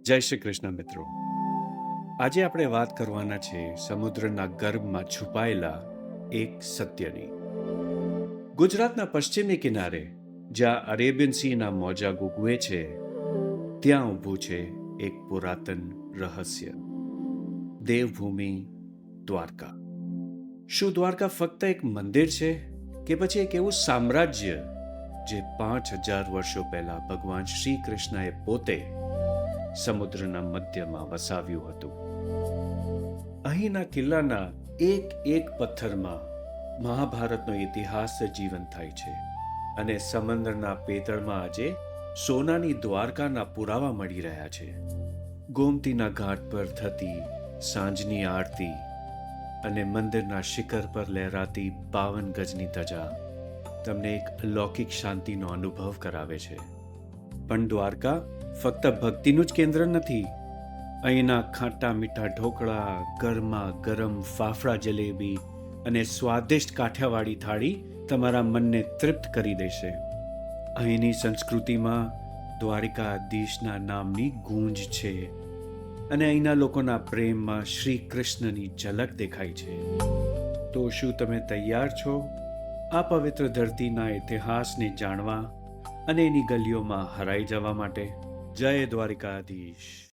જય શ્રી કૃષ્ણ મિત્રો. આજે આપણે વાત કરવાના છે સમુદ્રના ગર્ભમાં છુપાયેલા એક સત્યની. ગુજરાતના પશ્ચિમી કિનારે જ્યાં અરેબિયન સીના મોજા ગુગવે છે ત્યાં ઊભું છે એક પુરાતન રહસ્ય. દેવભૂમિ દ્વારકા. શું દ્વારકા ફક્ત એક મંદિર છે કે પછી એક એવું સામ્રાજ્ય જે 5000 વર્ષો પહેલા ભગવાન શ્રી કૃષ્ણએ પોતે સમુદ્રના મધ્યમાં વસાવ્યું હતું? અહીંના કિલ્લાના એક એક પથ્થરમાં મહાભારતનો ઇતિહાસ જીવંત થાય છે અને સમંદરના પેતળમાં આજે સોનાની દ્વારકાના પુરાવા મળી રહ્યા છે. ગોમતીના ઘાટ પર થતી સાંજની આરતી અને મંદિરના શિખર પર લહેરાતી 52 ગજની ધજા તમને એક અલૌકિક શાંતિનો અનુભવ કરાવે છે. પણ દ્વારકા ફક્ત ભક્તિનું જ કેન્દ્ર નથી. અહીંના ખાટા મીઠા ઢોકળા, ગરમા ગરમ ફાફડા જલેબી અને સ્વાદિષ્ટ કાઠિયાવાડી થાળી તમારા મનને તૃપ્ત કરી દેશે. અહીંની સંસ્કૃતિમાં દ્વારિકાધીશના નામની ગૂંજ છે અને અહીંના લોકોના પ્રેમમાં શ્રી કૃષ્ણની ઝલક દેખાય છે. તો શું તમે તૈયાર છો આ પવિત્ર ધરતીના ઇતિહાસને જાણવા અને એની ગલીઓમાં હરાઈ જવા માટે? જય દ્વારિકાધીશ.